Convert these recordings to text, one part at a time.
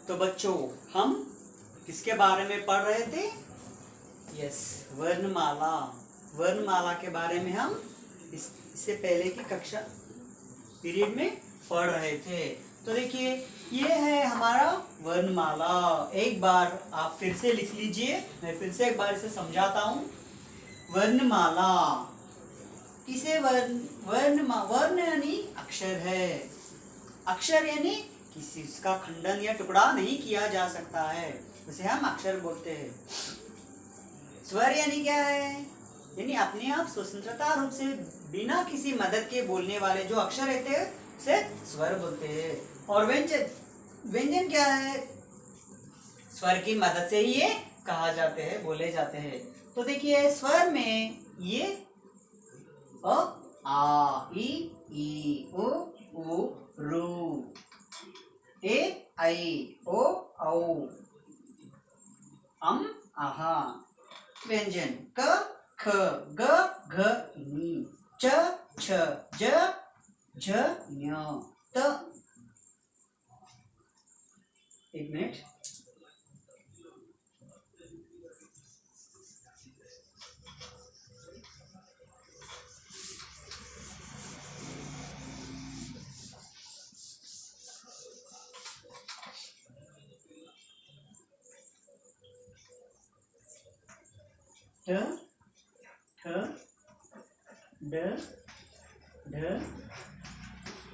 तो बच्चों हम किसके बारे में पढ़ रहे थे? यस, वर्णमाला। वर्णमाला के बारे में हम इससे पहले की कक्षा पीरियड में पढ़ रहे थे। तो देखिए ये है हमारा वर्णमाला। एक बार आप फिर से लिख लीजिए, मैं फिर से एक बार इसे समझाता हूँ। वर्णमाला किसे वर्ण यानी अक्षर है। अक्षर यानी किसी का खंडन या टुकड़ा नहीं किया जा सकता है, उसे हम अक्षर बोलते हैं। स्वर यानी क्या है? यानी अपने आप स्वतंत्रता रूप से बिना किसी मदद के बोलने वाले जो अक्षर रहते हैं उसे स्वर बोलते हैं। और व्यंजन क्या है? स्वर की मदद से ही ये कहा जाते हैं, बोले जाते हैं। तो देखिए स्वर में ये अ, आ, ई, उ, रू, ए, ऐ, ओ, औ, अम, आहा। व्यंजन क, ख, ग, घ, नी, च, छ, ज, झ, ञ, त। एक मिनट। ट, ठ, ड, ढ,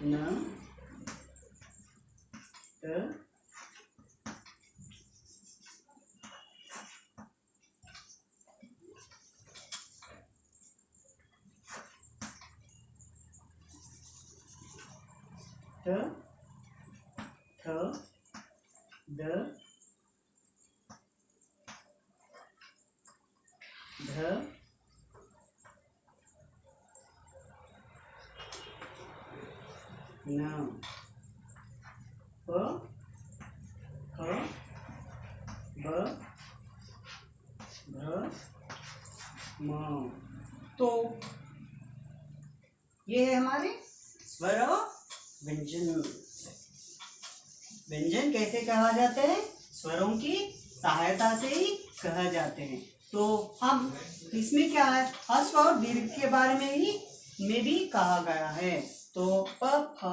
न, त, ठ, थ, द, ध, न, प, फ, ब, भ, म। तो ये है हमारे स्वर और व्यंजन। व्यंजन कैसे कहा जाते हैं? स्वरों की सहायता से ही कहा जाते हैं। तो हम इसमें क्या है, ह्रस्व और दीर्घ के बारे में भी कहा गया है। तो प, फ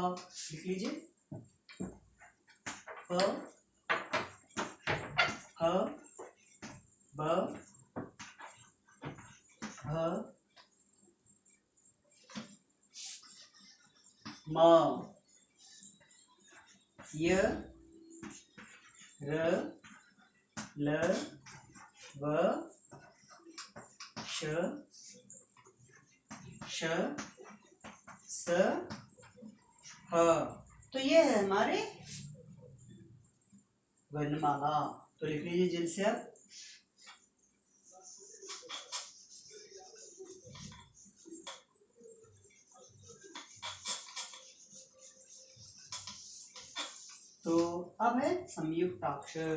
लिख लीजिए। प, ह, ब, ह, म, य, र, ल, व, श, श, स, ह। तो ये है हमारे वर्णमाला। तो लिख लीजिए जिनसे अब तो अब है संयुक्ताक्षर।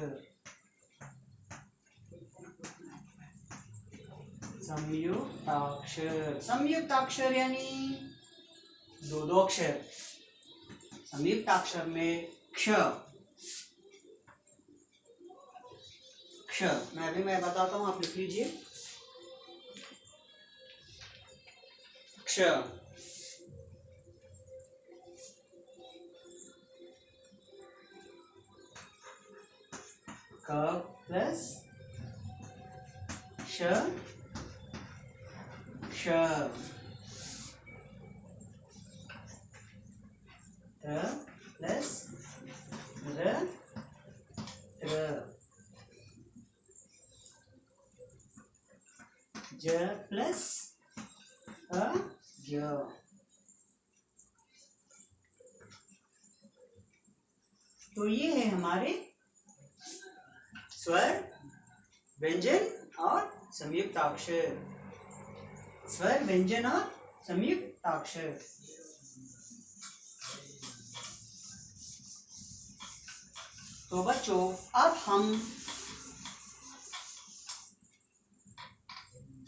संयुक्ताक्षर, संयुक्ताक्षर यानी दो अक्षर। संयुक्ताक्षर में क्ष, क्ष मैं बताता हूं, आप लिख लीजिए। क्ष, क प्लस श, क्ष, त प्लस र, त्र, ज प्लस अ, ज। तो ये है हमारे स्वर, व्यंजन और संयुक्ताक्षर। स्वर, व्यंजन और संयुक्ताक्षर। तो बच्चों अब हम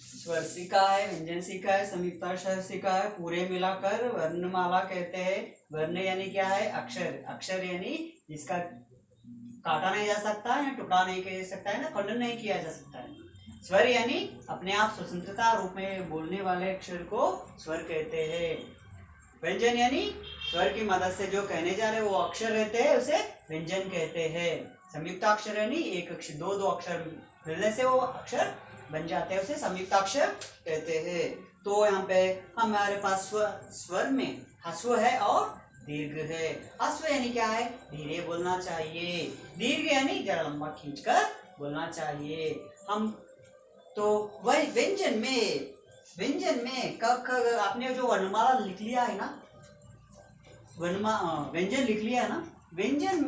स्वर सीखा है, व्यंजन सीखा है, संयुक्ताक्षर सीखा है, पूरे मिलाकर वर्णमाला कहते हैं। वर्ण यानी क्या है? अक्षर। अक्षर यानी जिसका काटा नहीं जा सकता है, टुकड़ा नहीं किया जा सकता है ना, खंडन नहीं किया जा सकता है। स्वर यानी अपने आप स्वतंत्रता रूप में बोलने वाले अक्षर को स्वर कहते हैं। व्यंजन यानी स्वर की मदद से जो कहने जा रहे वो अक्षर रहते हैं उसे व्यंजन कहते हैं। संयुक्ताक्षर यानी एक अक्षर दो अक्षर मिलने से वो अक्षर बन जाते हैं, उसे संयुक्ताक्षर कहते हैं। तो यहाँ पे हमारे पास स्वर में ह्रस्व है और दीर्घ है। ह्रस्व यानी क्या है, धीरे बोलना चाहिए। दीर्घ यानी जरा लंबा खींचकर बोलना चाहिए। हम तो वही व्यंजन में क ख आपने जो वर्णमाला लिख लिया है ना, व्यंजन लिख लिया है ना, व्यंजन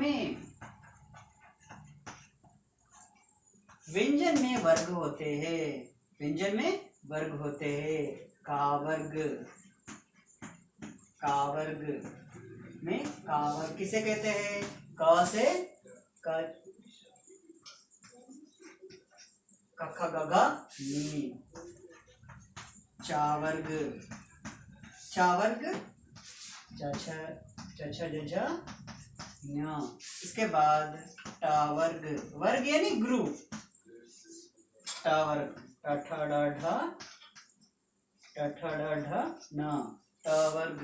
में वर्ग होते हैं। व्यंजन में वर्ग होते हैं। का वर्ग में का वर्ग किसे कहते हैं? क से क ख ग घ नी। चा वर्ग च छ ज झ ञ। इसके बाद ट वर्ग यानी ग्रुप। ट वर्ग ट ठ ड ढ न। ट वर्ग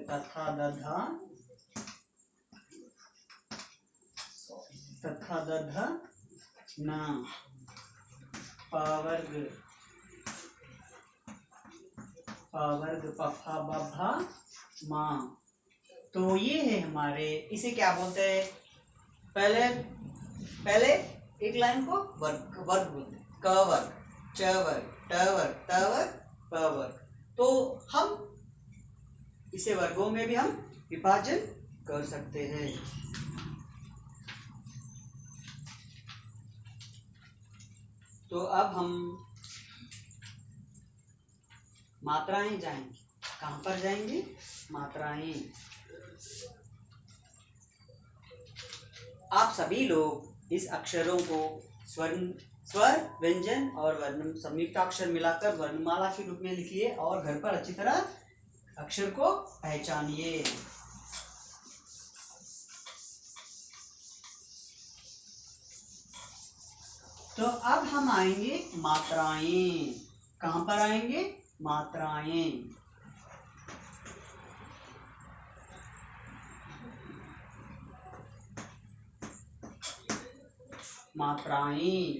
तथा दधा न। प वर्ग पफा बभा मा। तो ये है हमारे, इसे क्या बोलते हैं? पहले एक लाइन को वर्ग बोलते हैं। क वर्ग, च वर्ग, ट वर्ग, त वर्ग, प वर्ग। तो हम इसे वर्गों में भी हम विभाजन कर सकते हैं। तो अब हम मात्राएं जाएंगे। कहां पर जाएंगे? मात्राएं। आप सभी लोग इस अक्षरों को स्वर, व्यंजन और वर्ण संयुक्ताक्षर मिलाकर वर्णमाला के रूप में लिखिए और घर पर अच्छी तरह अक्षर को पहचानिए। तो अब हम आएंगे मात्राएं। कहां पर आएंगे? मात्राएं।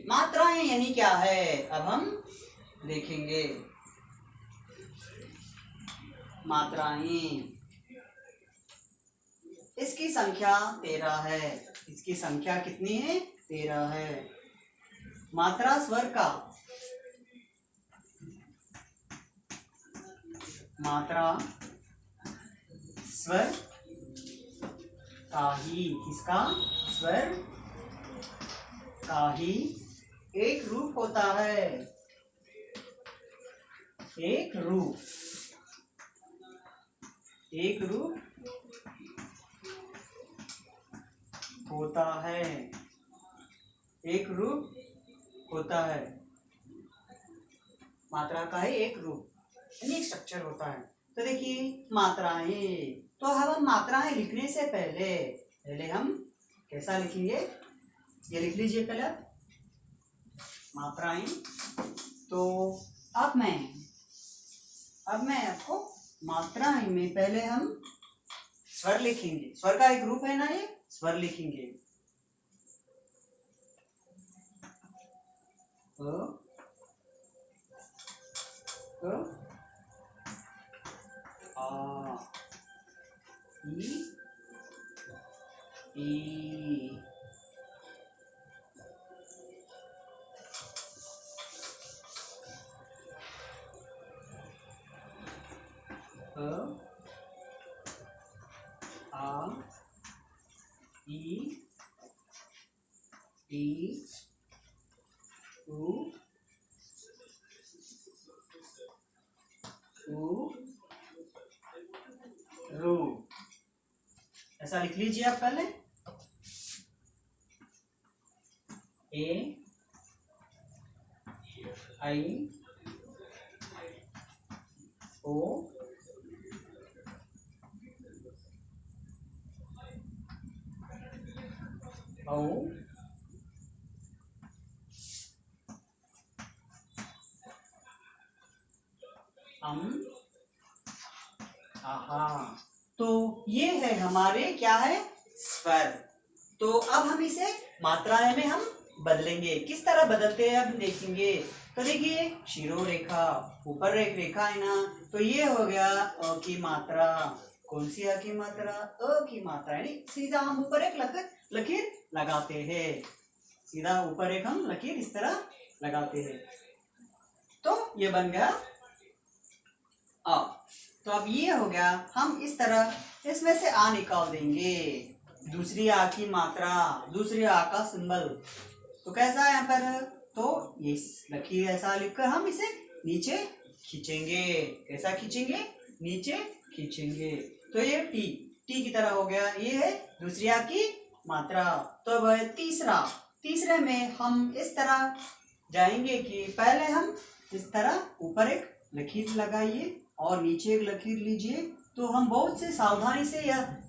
मात्राएं यानी क्या है, अब हम देखेंगे। मात्राएं, इसकी संख्या 13 है। इसकी संख्या कितनी है? 13 है। मात्रा स्वर का, मात्रा स्वर का ही, किसका? स्वर का ही एक रूप होता है। एक रूप होता है। एक रूप होता है। मात्रा का ही एक रूप यानी एक स्ट्रक्चर होता है। तो देखिए मात्राएं, तो हम मात्राएं लिखने से पहले हम कैसा लिखेंगे? ये लिख लीजिए पहले मात्राएं। तो अब मैं आपको मात्राएं में पहले हम स्वर लिखेंगे। स्वर का एक रूप है ना, ये स्वर लिखेंगे। आ ई आ ई उ रू। ऐसा लिख लीजिए आप पहले। ए आई ओ औ आहा। तो ये है हमारे क्या है स्वर। तो अब हम इसे मात्राएं में हम बदलेंगे। किस तरह बदलते हैं अब देखेंगे। तो देखिए शिरो रेखा, ऊपर एक रेखा है ना, तो ये हो गया अ की मात्रा। कौन सी अ की मात्रा? अ की मात्रा, यानी सीधा हम ऊपर एक लकीर लगाते हैं। सीधा ऊपर एक हम लकीर इस तरह लगाते हैं, तो ये बन गया अ। तो अब ये हो गया, हम इस तरह इसमें से आ निकाल देंगे। दूसरी आ की मात्रा, दूसरी आ का सिंबल, तो कैसा है यहाँ पर? तो ये लकीर ऐसा लिखकर हम इसे नीचे खींचेंगे। कैसा खींचेंगे? नीचे खींचेंगे। तो ये टी की तरह हो गया। ये है दूसरी आ की मात्रा। तो अब है तीसरे में हम इस तरह जाएंगे कि पहले हम इस तरह ऊपर एक लकीर लगाइए और नीचे एक लकीर लीजिए। तो हम बहुत से सावधानी से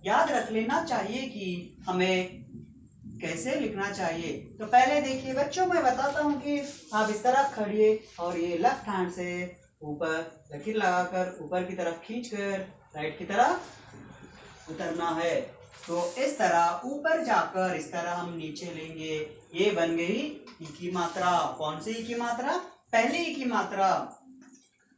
याद रख लेना चाहिए कि हमें कैसे लिखना चाहिए। तो पहले देखिए बच्चों, मैं बताता हूँ कि आप इस तरह खड़िए और ये लेफ्ट हैंड से ऊपर लकीर लगाकर ऊपर की तरफ खींचकर राइट की तरफ उतरना है। तो इस तरह ऊपर जाकर इस तरह हम नीचे लेंगे। ये बन गई ई की मात्रा। कौन सी ई की मात्रा? पहली ई की मात्रा।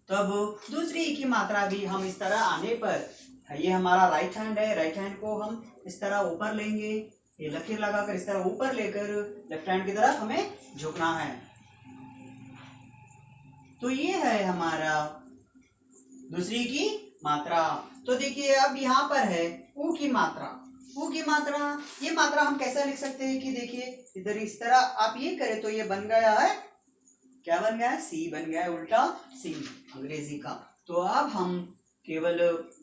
तब दूसरी ई की मात्रा भी हम इस तरह आने पर, ये हमारा राइट हैंड है, राइट हैंड को हम इस तरह ऊपर लेंगे। ये लकीर लगाकर इस तरह ऊपर लेकर लेफ्ट हैंड की तरफ हमें झुकना है। तो ये है हमारा दूसरी की मात्रा। तो देखिए अब यहाँ पर है ऊ की मात्रा। ऊ की मात्रा, ये मात्रा हम कैसा लिख सकते हैं कि देखिए इधर इस तरह आप ये करें तो ये बन गया है, क्या बन गया है? सी बन गया है, उल्टा सी अंग्रेजी का। तो अब हम केवल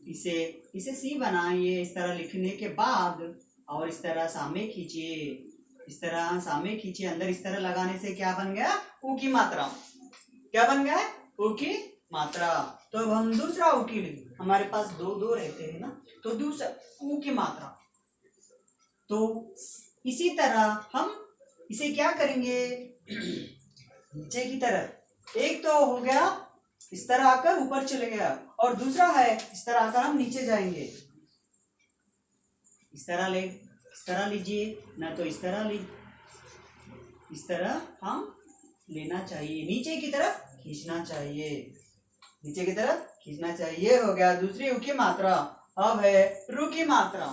इसे सी बनाइए इस तरह लिखने के बाद, और इस तरह सामने खींचिए, इस तरह सामने खींचिए, अंदर इस तरह लगाने से क्या बन गया? ऊ की मात्रा। क्या बन गया? ऊ की मात्रा। तो अब हम दूसरा ऊ की, हमारे पास दो रहते हैं ना, तो दूसरा ऊ की मात्रा। तो इसी तरह हम इसे क्या करेंगे? नीचे की तरफ, एक तो हो गया इस तरह आकर ऊपर चले गया, और दूसरा है इस तरह आकर हम नीचे जाएंगे। इस तरह लीजिए ना, तो इस तरह हम लेना चाहिए, नीचे की तरफ खींचना चाहिए, नीचे की तरफ खींचना चाहिए। ये हो गया दूसरी ऊ की मात्रा। अब है रू की मात्रा।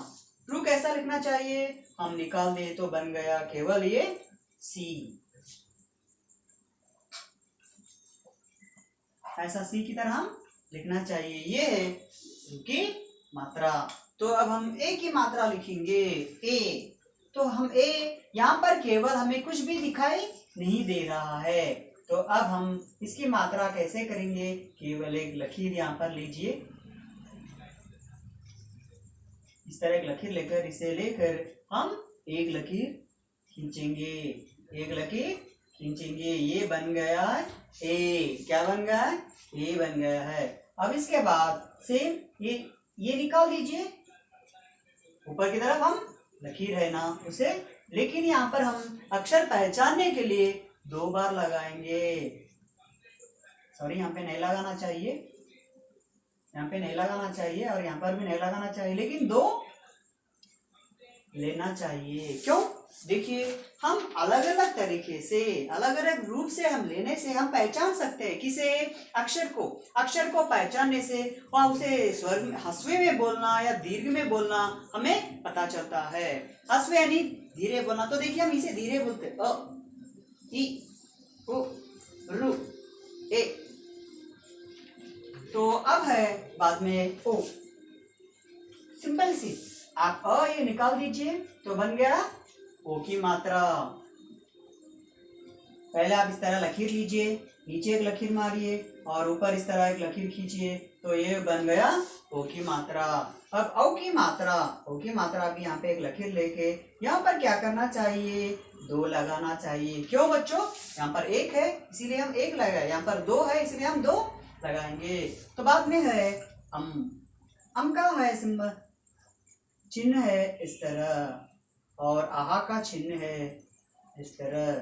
रू कैसा लिखना चाहिए? हम निकाल दे तो बन गया केवल ये सी। ऐसा सी की तरह हम लिखना चाहिए। ये है रू की मात्रा। तो अब हम ए की मात्रा लिखेंगे। ए, तो हम ए, यहाँ पर केवल हमें कुछ भी दिखाई नहीं दे रहा है। तो अब हम इसकी मात्रा कैसे करेंगे? केवल एक लकीर यहाँ पर लीजिए, इस तरह एक लकीर लेकर इसे लेकर हम एक लकीर खींचेंगे, एक लकीर खींचेंगे। ये बन गया है ए। क्या बन गया है? ए बन गया है। अब इसके बाद सेम ये निकाल दीजिए, ऊपर की तरफ हम लकीर है ना उसे, लेकिन यहाँ पर हम अक्षर पहचानने के लिए 2 बार लगाएंगे। सॉरी, यहाँ पे नहीं लगाना चाहिए, यहाँ पे नहीं लगाना चाहिए और यहाँ पर भी नहीं लगाना चाहिए, लेकिन 2 लेना चाहिए। क्यों? देखिए हम अलग अलग तरीके से, अलग अलग रूप से हम लेने से हम पहचान सकते हैं किसे? अक्षर को पहचानने से वहाँ उसे स्वर ह्रस्व में बोलना या दीर्घ में बोलना हमें पता चलता है। ह्रस्व यानी धीरे बोलना, तो देखिए हम इसे धीरे बोलते अ, ई, उ, रु, ए। तो अब है बाद में ओ। सिंपल सी, आप अ ये निकाल दीजिए तो बन गया ओ की मात्रा। पहले आप इस तरह लकीर लीजिए, नीचे एक लकीर मारिए और ऊपर इस तरह एक लकीर खींचिए, तो ये बन गया ओ की मात्रा। अब औ की मात्रा भी यहाँ पे एक लकीर लेके यहाँ पर क्या करना चाहिए? 2 लगाना चाहिए। क्यों बच्चों? यहाँ पर 1 है इसीलिए हम 1 लगाए, यहाँ पर 2 है इसलिए हम 2 लगाएंगे। तो बाद में है अम का है सिंबल, चिन्ह है इस तरह, और आहा का चिन्ह है इस तरह।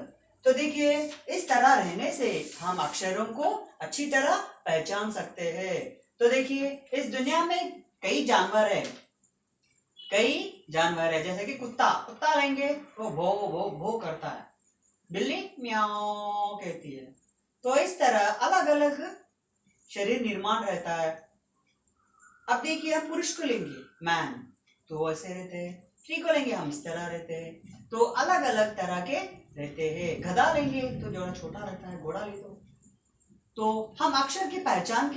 तो देखिए इस तरह रहने से हम अक्षरों को अच्छी तरह पहचान सकते हैं। तो देखिए इस दुनिया में कई जानवर है, जैसे कि कुत्ता कुत्ता लेंगे वो भो भो भो करता है, बिल्ली म्याओ कहती है। तो इस तरह अलग अलग शरीर निर्माण रहता है। अब देखिए हम पुरुष को लेंगे मैन, तो ऐसे रहते हैं। स्त्री को लेंगे हम इस तरह रहते हैं। तो अलग अलग तरह के रहते हैं। गधा लेंगे तो जो छोटा रहता है, घोड़ा ले तो हम अक्षरों की पहचान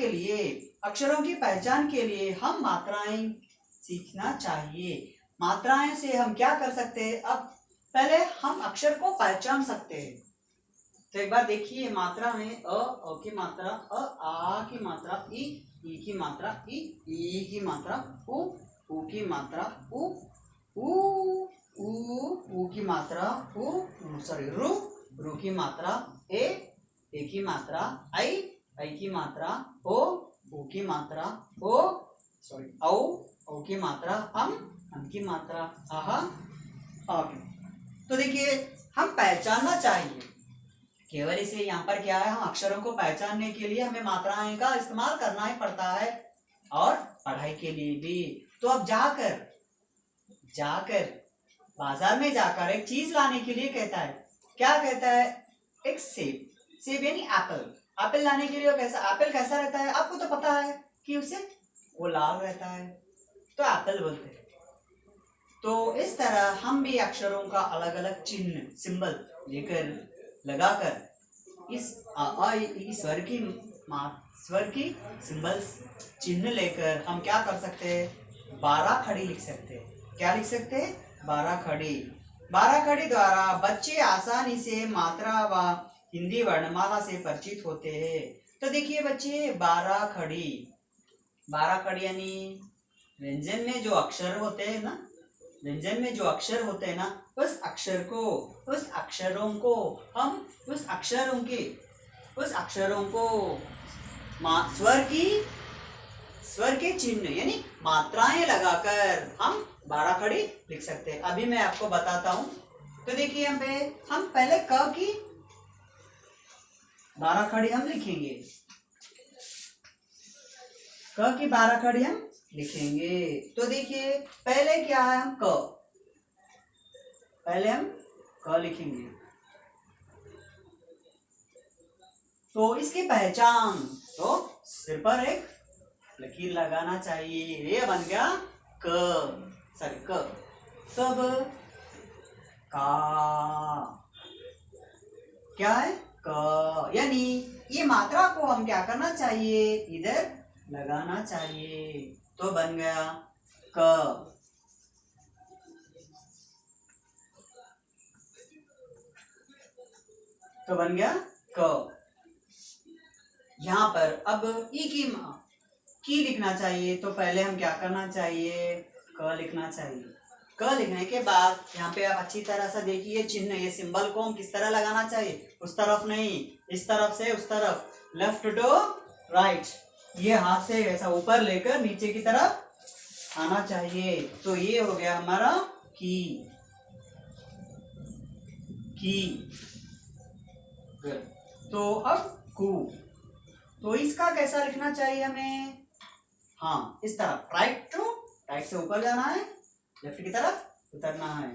के लिए हम मात्राएं सीखना चाहिए। मात्राएं से हम क्या कर सकते हैं? अब पहले हम अक्षर को पहचान सकते हैं। तो एक बार देखिए मात्रा में अ की मात्रा, आ की मात्रा, ई की मात्रा, ई की मात्रा, उ की मात्रा, ऊ की मात्रा, रू की मात्रा, ए की मात्रा, आई की मात्रा, ओ की मात्रा, औ की मात्रा, हम की मात्रा, आ की। तो देखिए हम पहचानना चाहिए। केवल इसे यहाँ पर क्या है, हम अक्षरों को पहचानने के लिए हमें मात्राएं का इस्तेमाल करना ही पड़ता है और पढ़ाई के लिए भी। तो अब जाकर बाजार में जाकर एक चीज लाने के लिए कहता है, क्या कहता है? एक सेब यानी एप्पल लाने के लिए एप्पल कैसा रहता है? आपको तो पता है कि उसे वो लाल रहता है, तो एप्पल बोलते हैं। तो इस तरह हम भी अक्षरों का अलग अलग चिन्ह सिंबल लेकर लगाकर इस स्वर की सिंबल चिन्ह लेकर हम क्या कर सकते हैं? 12 खड़ी लिख सकते हैं। क्या लिख सकते हैं? 12 खड़ी द्वारा बच्चे आसानी से मात्रा व हिंदी वर्णमाला से परिचित होते हैं। तो देखिए बच्चे 12 खड़ी यानी व्यंजन में जो अक्षर होते हैं ना, उस अक्षरों को स्वर के चिन्ह यानी मात्राएं लगाकर हम 12 खड़ी लिख सकते हैं। अभी मैं आपको बताता हूं। तो देखिए हम पहले क की 12 खड़ी हम लिखेंगे। क की 12 खड़ी हम लिखेंगे। तो देखिए पहले क्या है? हम क लिखेंगे। तो इसकी पहचान, तो सिर पर एक लकीर लगाना चाहिए। ये बन गया क। तब का क्या है? क। यानी ये मात्रा को हम क्या करना चाहिए? इधर लगाना चाहिए। तो बन गया क। यहाँ पर अब ई की लिखना चाहिए। तो पहले हम क्या करना चाहिए? क लिखना चाहिए। क लिखने के बाद यहाँ पे आप अच्छी तरह से देखिए चिन्ह, ये सिंबल को हम किस तरह लगाना चाहिए? उस तरफ नहीं, इस तरफ से उस तरफ, लेफ्ट टू राइट। ये हाथ से ऐसा ऊपर लेकर नीचे की तरफ आना चाहिए। तो ये हो गया हमारा की। तो अब कु। तो इसका कैसा लिखना चाहिए हमें? हाँ, इस तरफ, राइट से ऊपर जाना है, लेफ्ट की तरफ उतरना है।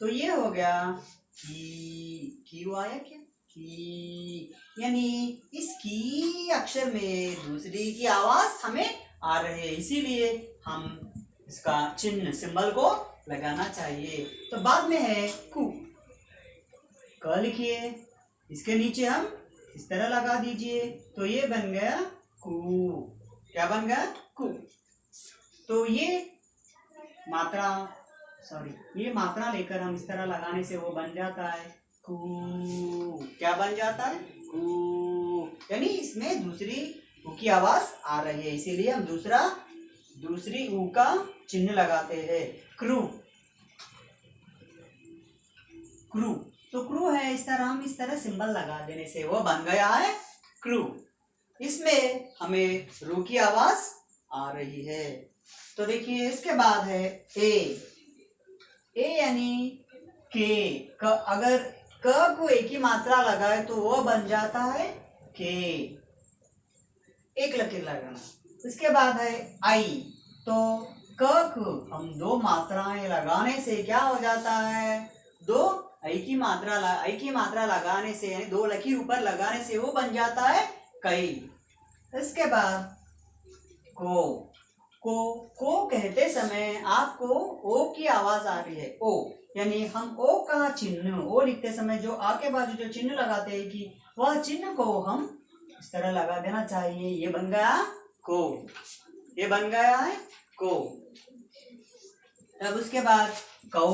तो ये हो गया की आया क्या? की। यानी इस की अक्षर में दूसरी की आवाज हमें आ रही है, इसीलिए हम इसका चिन्ह सिंबल को लगाना चाहिए। तो बाद में है कु। क लिखिए, इसके नीचे हम इस तरह लगा दीजिए। तो ये बन गया कु। क्या बन गया? कु। तो ये मात्रा लेकर हम इस तरह लगाने से वो बन जाता है कु। क्या बन जाता है? कु। यानी इसमें दूसरी ऊ की आवाज आ रही है, इसीलिए हम दूसरी ऊ का चिन्ह लगाते हैं। क्रू। तो क्रू है, इस तरह हम इस तरह सिंबल लगा देने से वो बन गया है क्रू। इसमें हमें रू की आवाज आ रही है। तो देखिए इसके बाद है ए यानी के। अगर क को एक ही मात्रा लगाए तो वो बन जाता है के, एक लकीर लगाना। इसके बाद है आई, तो क को हम दो मात्राएं लगाने से क्या हो जाता है, दो आई की मात्रा लगाने से यानी दो लकीर ऊपर लगाने से वो बन जाता है कई। इसके बाद को कहते समय आपको ओ की आवाज आ रही है, ओ यानी हम ओ का चिन्ह, ओ लिखते समय जो आ के बाजू जो चिन्ह लगाते हैं कि वह चिन्ह को हम इस तरह लगा देना चाहिए। ये बन गया को, ये बन गया है को। तब उसके बाद कौ,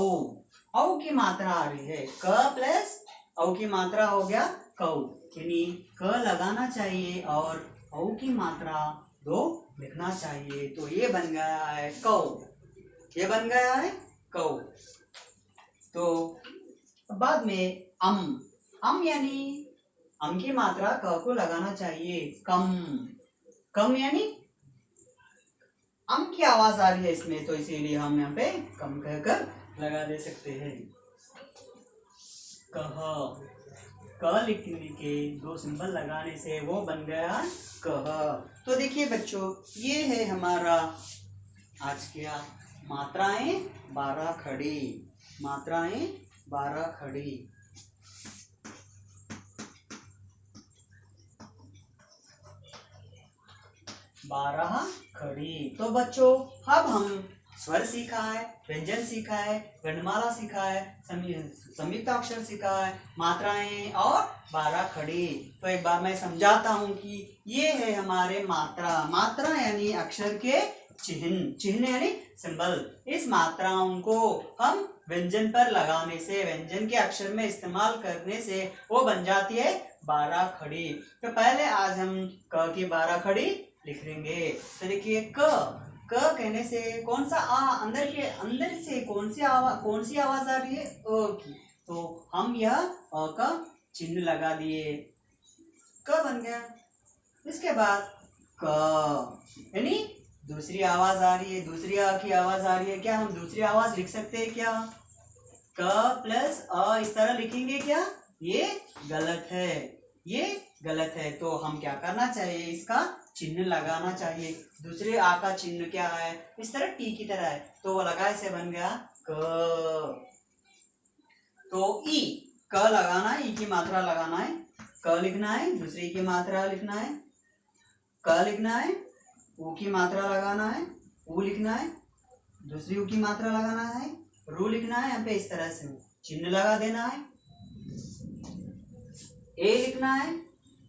औ की मात्रा आ रही है, क प्लस औ की मात्रा हो गया कौ, यानी क लगाना चाहिए और औ की मात्रा दो लिखना चाहिए। तो ये बन गया है कौ, ये बन गया है कौ। तो बाद में अम यानी अम की मात्रा क को लगाना चाहिए, कम यानी अम की आवाज आ रही है इसमें, तो इसीलिए हम यहाँ पे कम कहकर लगा दे सकते हैं। क लिखने के दो सिंबल लगाने से वो बन गया कह। तो देखिए बच्चों, ये है हमारा आज का मात्राएं 12 खड़ी, मात्राएं 12 खड़ी। तो बच्चों अब हम स्वर सीखा है, व्यंजन सीखा है, वर्णमाला सीखा है, संयुक्त अक्षर सीखा है, मात्राएं और 12 खड़ी। तो एक बार मैं समझाता हूँ कि ये है हमारे मात्रा यानी अक्षर के चिन्ह यानी सिंबल। इस मात्राओं को हम व्यंजन पर लगाने से, व्यंजन के अक्षर में इस्तेमाल करने से वो बन जाती है 12 खड़ी। तो पहले आज हम क की 12 खड़ी लिख लेंगे। तो देखिए क कहने से कौन सा अंदर से कौन सी आवाज आ रही है, अ की। तो हम यह अ का चिन्ह लगा दिए, क बन गया। इसके बाद क यानी दूसरी आवाज आ रही है, दूसरी अ की आवाज आ रही है। क्या हम दूसरी आवाज लिख सकते हैं क्या, क प्लस अ इस तरह लिखेंगे क्या, ये गलत है, ये गलत है। तो हम क्या करना चाहिए, इसका चिन्ह लगाना चाहिए। दूसरे आ का चिन्ह क्या है, इस तरह टी की तरह है, तो वो लगाए से बन गया क। तो ई, क लगाना है, ई की मात्रा लगाना है, क लिखना है, दूसरी की मात्रा लिखना है, क लिखना है, ऊ की मात्रा लगाना है, ऊ लिखना है, दूसरी ऊ की मात्रा लगाना है, रू लिखना है। यहाँ पे इस तरह से चिन्ह लगा देना है। ए लिखना है,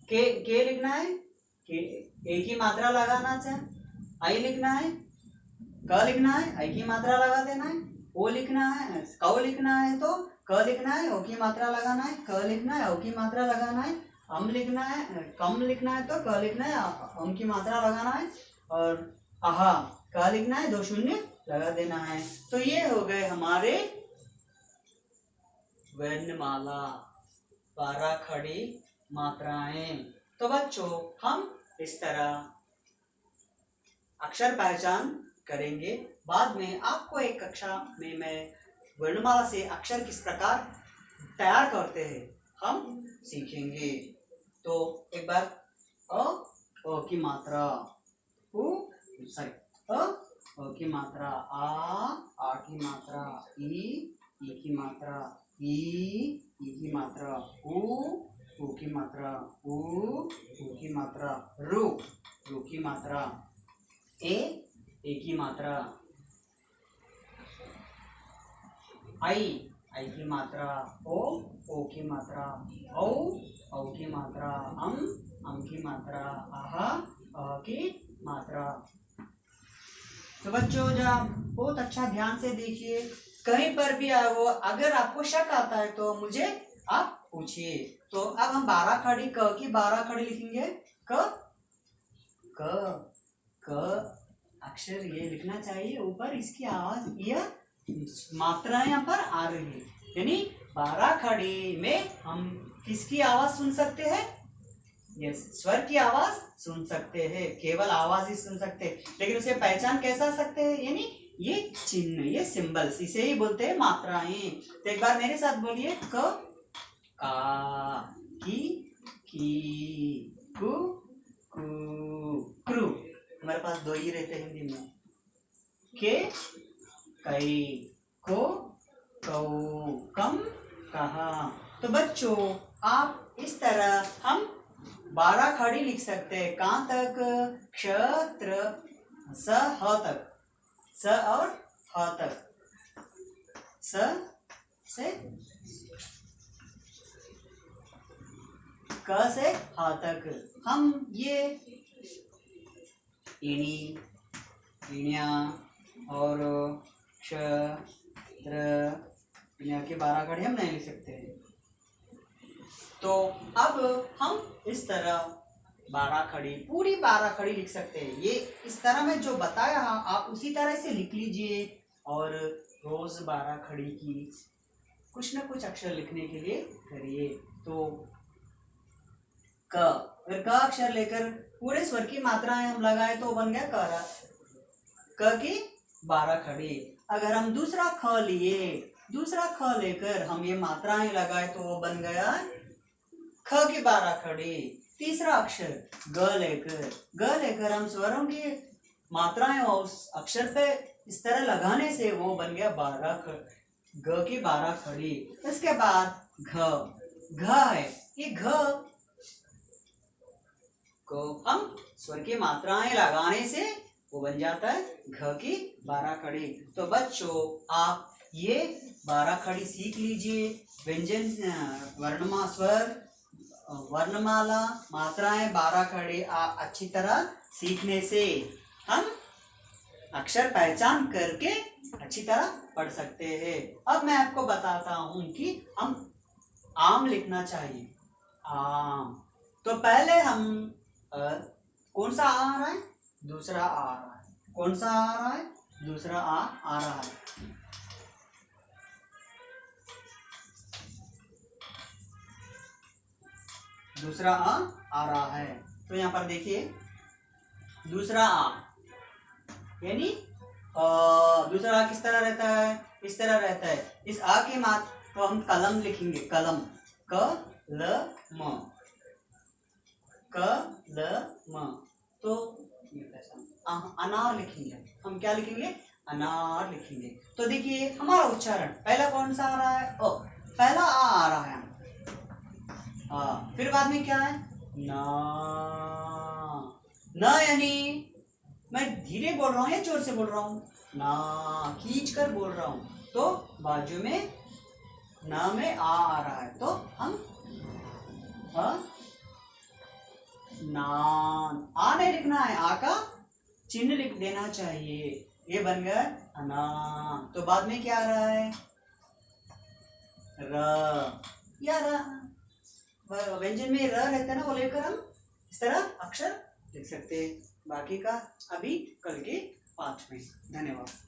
के लिखना है, ए की मात्रा लगाना चाहिए, आई लिखना है, क लिखना है, आई की मात्रा लगा देना है, ओ लिखना है, कौ लिखना है तो क लिखना है, ओ की मात्रा लगाना है, क लिखना है, ओ की मात्रा लगाना है, अम लिखना है, कम लिखना है तो क लिखना है, अम की मात्रा लगाना है, और आहा क लिखना है, 2 शून्य लगा देना है। तो ये हो गए हमारे वर्णमाला 12 खड़ी मात्राएं। तो बच्चों हम इस तरह अक्षर पहचान करेंगे। बाद में आपको एक कक्षा में मैं वर्णमाला से अक्षर किस प्रकार तैयार करते हैं हम सीखेंगे। तो एक बार अ की मात्रा, अ की मात्रा, आ की मात्रा, ई की मात्रा, ई की मात्रा, ऊ की मात्रा, ऊ की मात्रा, रू की मात्रा, ए की मात्रा, आई की मात्रा, ओ की मात्रा, औ की मात्रा, अम की मात्रा, आहा की मात्रा। तो बच्चों जब बहुत अच्छा ध्यान से देखिए, कहीं पर भी वो अगर आपको शक आता है तो मुझे आप पूछिए। तो अब हम 12 खड़ी क की 12 खड़ी लिखेंगे। क अक्षर ये लिखना चाहिए ऊपर, इसकी आवाज यह मात्रा यहाँ पर आ रही है, यानी 12 खड़ी में हम किसकी आवाज सुन सकते हैं, यस, स्वर की आवाज सुन सकते हैं, केवल आवाज ही सुन सकते हैं, लेकिन उसे पहचान कैसा सकते हैं, यानी ये चिन्ह, ये सिंबल्स, इसे ही बोलते हैं मात्राएं। तो एक बार मेरे साथ बोलिए, क, का, की, कु, क्रू। हमारे पास दो ही रहते हैं हिंदी में, के, कई, को, कौ, कम, कहा। तो बच्चों, आप इस तरह हम 12 खड़ी लिख सकते हैं। कहाँ तक? क्षत्र स ह तक, स और ह तक, स से क से ह तक हम ये इणी, इण्या और क्षत्र, इण्या के 12 खड़ी हम नहीं लिख सकते हैं। तो अब हम इस तरह 12 खड़ी, पूरी 12 खड़ी लिख सकते हैं। ये इस तरह मैं जो बताया आप उसी तरह से लिख लीजिए और रोज 12 खड़ी की कुछ ना कुछ अक्षर लिखने के लिए करिए। तो क, अगर क अक्षर लेकर पूरे स्वर की मात्राएं हम लगाए तो बन गया क। क की 12 खड़ी। अगर हम दूसरा ख लिए, दूसरा ख लेकर हम ये मात्राएं लगाए तो वो बन गया ख की 12 खड़ी। तीसरा अक्षर ग लेकर हम स्वरों की मात्राएं उस अक्षर पे इस तरह लगाने से वो बन गया 12 ग की 12 खड़ी। इसके बाद घ है, ये घ को हम स्वर की मात्राएं लगाने से वो बन जाता है घ की 12 खड़ी। तो बच्चों, आप ये 12 खड़ी सीख लीजिए। व्यंजन, वर्णमा, स्वर, वर्णमाला, मात्राएं 12 खड़ी आप अच्छी तरह सीखने से हम अक्षर पहचान करके अच्छी तरह पढ़ सकते हैं। अब मैं आपको बताता हूं कि हम आम लिखना चाहिए। आम, तो पहले हम कौन सा आ रहा है? दूसरा आ रहा है। कौन सा आ रहा है? दूसरा आ रहा है। दूसरा आ रहा है। तो यहाँ पर देखिए, दूसरा आ, यानी दूसरा आ किस तरह रहता है? इस तरह रहता है। इस आ के मात्र तो हम कलम लिखेंगे, कलम, क ल म, क ल म। तो अनार लिखेंगे, हम क्या लिखेंगे? अनार लिखेंगे। तो देखिए हमारा उच्चारण पहला कौन सा आ रहा है? ओ, पहला आ रहा है। फिर बाद में क्या है? ना, ना, यानी मैं धीरे बोल रहा हूँ या जोर से बोल रहा हूँ? ना, खींच कर बोल रहा हूँ। तो बाजू में ना में आ रहा है, तो हम नान, आ नहीं लिखना है, आ का चिन्ह लिख देना चाहिए। ये बन गया अनान। तो बाद में क्या आ रहा है? र, या व्यंजन में र रहता है ना, वो लेकर हम इस तरह अक्षर लिख सकते हैं। बाकी का अभी कल के पाठ में। धन्यवाद।